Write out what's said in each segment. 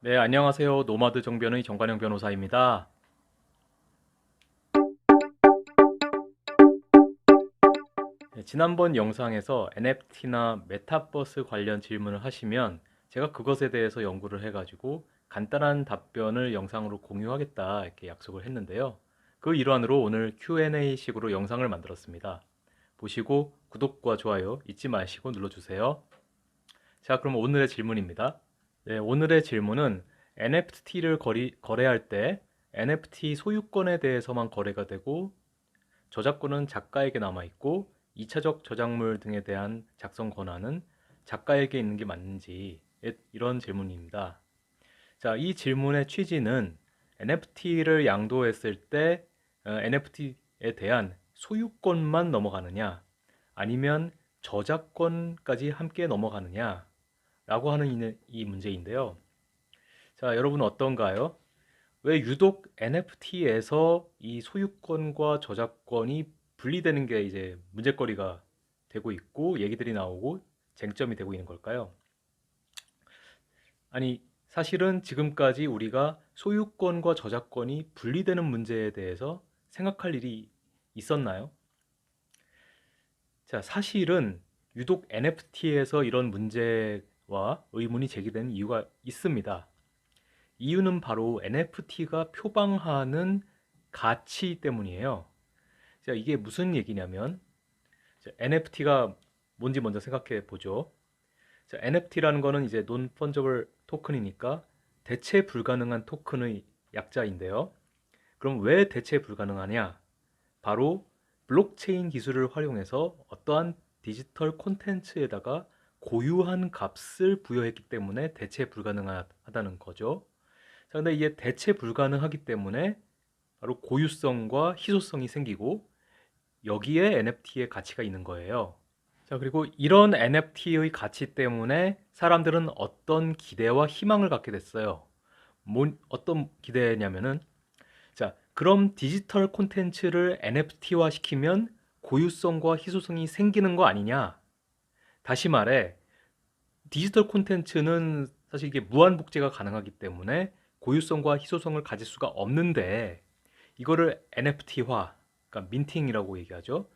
네, 안녕하세요. 노마드 정변의 정관영 변호사입니다. 네, 지난번 영상에서 NFT나 메타버스 관련 질문을 하시면 제가 그것에 대해서 연구를 해가지고 간단한 답변을 영상으로 공유하겠다 이렇게 약속을 했는데요. 그 일환으로 오늘 Q&A 식으로 영상을 만들었습니다. 보시고 구독과 좋아요 잊지 마시고 눌러주세요. 자, 그럼 오늘의 질문입니다. 네, 오늘의 질문은 NFT를 거래할 때 NFT 소유권에 대해서만 거래가 되고 저작권은 작가에게 남아있고 2차적 저작물 등에 대한 작성 권한은 작가에게 있는 게 맞는지 이런 질문입니다. 자, 이 질문의 취지는 NFT를 양도했을 때 NFT에 대한 소유권만 넘어가느냐 아니면 저작권까지 함께 넘어가느냐 라고 하는 이 문제인데요. 자, 여러분은 어떤가요? 왜 유독 NFT에서 이 소유권과 저작권이 분리되는 게 이제 문제거리가 되고 있고 얘기들이 나오고 쟁점이 되고 있는 걸까요? 아니, 사실은 지금까지 우리가 소유권과 저작권이 분리되는 문제에 대해서 생각할 일이 있었나요? 자, 사실은 유독 NFT에서 이런 문제와 의문이 제기된 이유가 있습니다. 이유는 바로 NFT가 표방하는 가치 때문이에요. 자, 이게 무슨 얘기냐면 NFT가 뭔지 먼저 생각해 보죠. 자, NFT라는 거는 이제 Non-Fungible 토큰이니까 대체 불가능한 토큰의 약자인데요. 그럼 왜 대체 불가능하냐? 바로 블록체인 기술을 활용해서 어떠한 디지털 콘텐츠에다가 고유한 값을 부여했기 때문에 대체 불가능하다는 거죠. 자, 근데 이게 대체 불가능하기 때문에 바로 고유성과 희소성이 생기고 여기에 NFT의 가치가 있는 거예요. 자, 그리고 이런 NFT의 가치 때문에 사람들은 어떤 기대와 희망을 갖게 됐어요. 어떤 기대냐면은 자, 그럼 디지털 콘텐츠를 NFT화 시키면 고유성과 희소성이 생기는 거 아니냐? 다시 말해, 디지털 콘텐츠는 사실 이게 무한 복제가 가능하기 때문에 고유성과 희소성을 가질 수가 없는데 이거를 NFT화, 그러니까 민팅이라고 얘기하죠.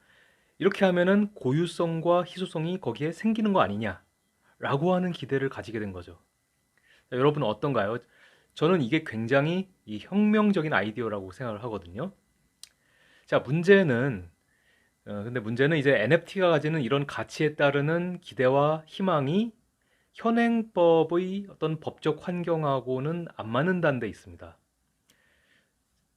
이렇게 하면은 고유성과 희소성이 거기에 생기는 거 아니냐라고 하는 기대를 가지게 된 거죠. 자, 여러분은 어떤가요? 저는 이게 굉장히 이 혁명적인 아이디어라고 생각을 하거든요. 자, 근데 문제는 이제 NFT가 가지는 이런 가치에 따르는 기대와 희망이 현행법의 어떤 법적 환경하고는 안 맞는다는 데 있습니다.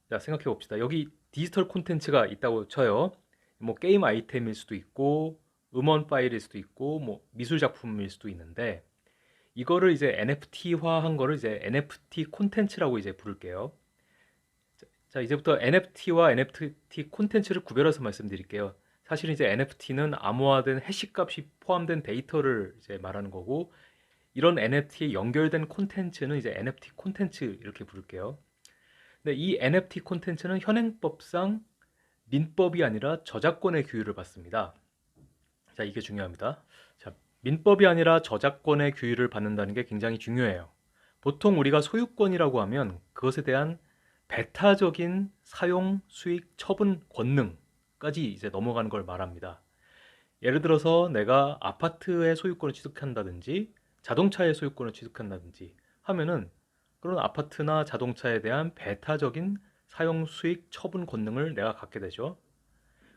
자, 생각해 봅시다. 여기 디지털 콘텐츠가 있다고 쳐요. 뭐 게임 아이템일 수도 있고 음원 파일일 수도 있고 뭐 미술 작품일 수도 있는데 이거를 이제 NFT화한 거를 이제 NFT 콘텐츠라고 이제 부를게요. 자, 이제부터 NFT와 NFT 콘텐츠를 구별해서 말씀드릴게요. 사실 이제 NFT는 암호화된 해시값이 포함된 데이터를 이제 말하는 거고 이런 NFT에 연결된 콘텐츠는 이제 NFT 콘텐츠 이렇게 부를게요. 근데 이 NFT 콘텐츠는 현행법상 민법이 아니라 저작권의 규율을 받습니다. 자, 이게 중요합니다. 자, 민법이 아니라 저작권의 규율을 받는다는 게 굉장히 중요해요. 보통 우리가 소유권이라고 하면 그것에 대한 배타적인 사용, 수익, 처분 권능까지 이제 넘어가는 걸 말합니다. 예를 들어서 내가 아파트의 소유권을 취득한다든지 자동차의 소유권을 취득한다든지 하면은 그런 아파트나 자동차에 대한 배타적인 사용, 수익, 처분 권능을 내가 갖게 되죠.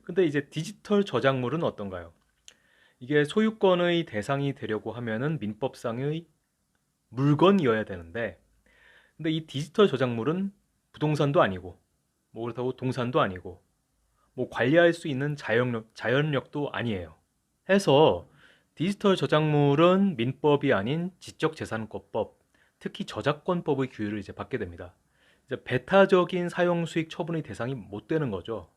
근데 이제 디지털 저작물은 어떤가요? 이게 소유권의 대상이 되려고 하면은 민법상의 물건이어야 되는데 근데 이 디지털 저작물은 부동산도 아니고 뭐 그렇다고 동산도 아니고 뭐 관리할 수 있는 자연력도 아니에요. 해서 디지털 저작물은 민법이 아닌 지적재산권법, 특히 저작권법의 규율을 이제 받게 됩니다. 이제 배타적인 사용 수익 처분의 대상이 못 되는 거죠.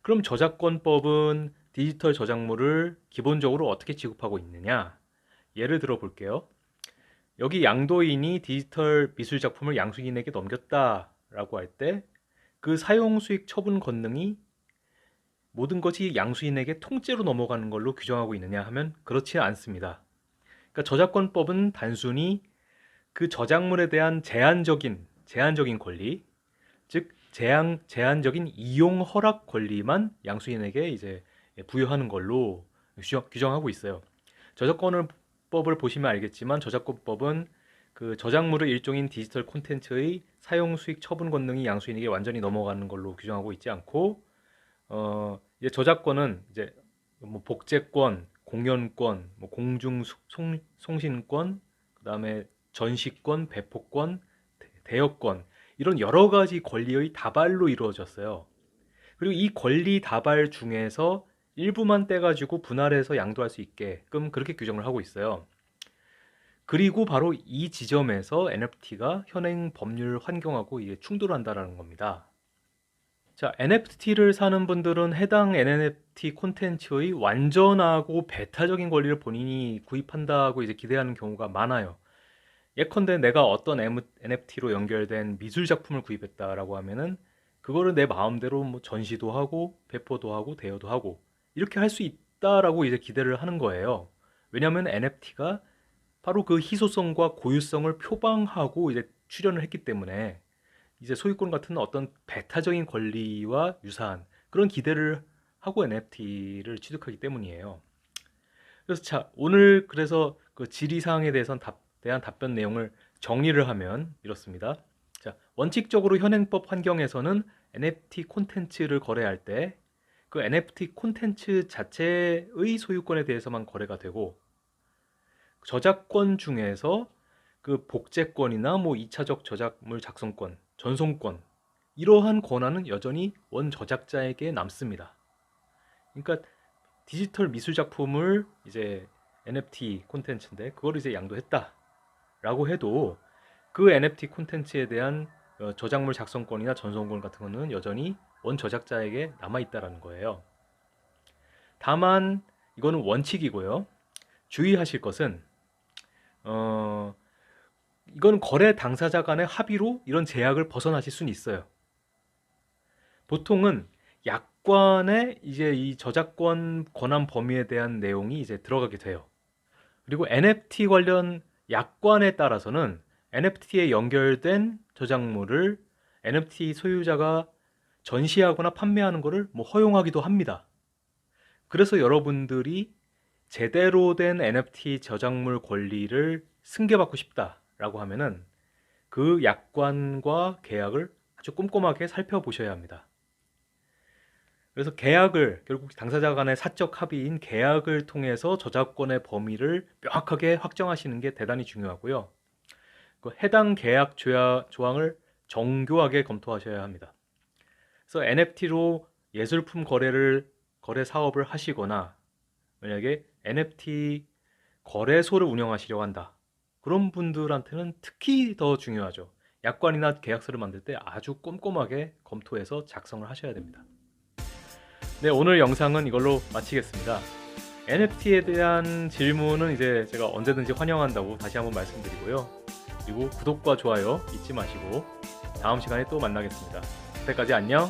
그럼 저작권법은 디지털 저작물을 기본적으로 어떻게 취급하고 있느냐? 예를 들어 볼게요. 여기 양도인이 디지털 미술 작품을 양수인에게 넘겼다라고 할 때 그 사용 수익 처분 권능이 모든 것이 양수인에게 통째로 넘어가는 걸로 규정하고 있느냐 하면 그렇지 않습니다. 그러니까 저작권법은 단순히 그 저작물에 대한 제한적인 권리, 즉 제한적인 이용 허락 권리만 양수인에게 이제 부여하는 걸로 규정하고 있어요. 저작권법을 보시면 알겠지만 저작권법은 그 저작물의 일종인 디지털 콘텐츠의 사용 수익 처분 권능이 양수인에게 완전히 넘어가는 걸로 규정하고 있지 않고 이제 저작권은 이제 뭐 복제권, 공연권, 뭐 공중 송신권, 그다음에 전시권, 배포권, 대여권 이런 여러 가지 권리의 다발로 이루어졌어요. 그리고 이 권리 다발 중에서 일부만 떼가지고 분할해서 양도할 수 있게끔 그렇게 규정을 하고 있어요. 그리고 바로 이 지점에서 NFT가 현행 법률 환경하고 이게 충돌한다라는 겁니다. 자, NFT를 사는 분들은 해당 NFT 콘텐츠의 완전하고 배타적인 권리를 본인이 구입한다고 이제 기대하는 경우가 많아요. 예컨대 내가 어떤 NFT로 연결된 미술 작품을 구입했다라고 하면은 그거를 내 마음대로 뭐 전시도 하고 배포도 하고 대여도 하고 이렇게 할 수 있다라고 이제 기대를 하는 거예요. 왜냐하면 NFT가 바로 그 희소성과 고유성을 표방하고 이제 출연을 했기 때문에 이제 소유권 같은 어떤 배타적인 권리와 유사한 그런 기대를 하고 NFT를 취득하기 때문이에요. 그래서 자, 오늘 그래서 그 질의사항에 대한 답변 내용을 정리를 하면 이렇습니다. 자, 원칙적으로 현행법 환경에서는 NFT 콘텐츠를 거래할 때 그 NFT 콘텐츠 자체의 소유권에 대해서만 거래가 되고 저작권 중에서 그 복제권이나 뭐 2차적 저작물 작성권, 전송권 이러한 권한은 여전히 원 저작자에게 남습니다. 그러니까 디지털 미술 작품을 이제 NFT 콘텐츠인데 그걸 이제 양도했다라고 해도 그 NFT 콘텐츠에 대한 저작물 작성권이나 전송권 같은 거는 여전히 원 저작자에게 남아 있다라는 거예요. 다만 이거는 원칙이고요. 주의하실 것은 이건 거래 당사자 간의 합의로 이런 제약을 벗어나실 수는 있어요. 보통은 약관에 이제 이 저작권 권한 범위에 대한 내용이 이제 들어가게 돼요. 그리고 NFT 관련 약관에 따라서는 NFT에 연결된 저작물을 NFT 소유자가 전시하거나 판매하는 것을 뭐 허용하기도 합니다. 그래서 여러분들이 제대로 된 NFT 저작물 권리를 승계받고 싶다라고 하면은 그 약관과 계약을 아주 꼼꼼하게 살펴보셔야 합니다. 그래서 계약을 결국 당사자 간의 사적 합의인 계약을 통해서 저작권의 범위를 명확하게 확정하시는 게 대단히 중요하고요. 그 해당 계약 조항을 정교하게 검토하셔야 합니다. 그래서 NFT로 예술품 거래 사업을 하시거나 만약에 NFT 거래소를 운영하시려고 한다. 그런 분들한테는 특히 더 중요하죠. 약관이나 계약서를 만들 때 아주 꼼꼼하게 검토해서 작성을 하셔야 됩니다. 네, 오늘 영상은 이걸로 마치겠습니다. NFT에 대한 질문은 이제 제가 언제든지 환영한다고 다시 한번 말씀드리고요. 그리고 구독과 좋아요 잊지 마시고 다음 시간에 또 만나겠습니다. 그때까지 안녕.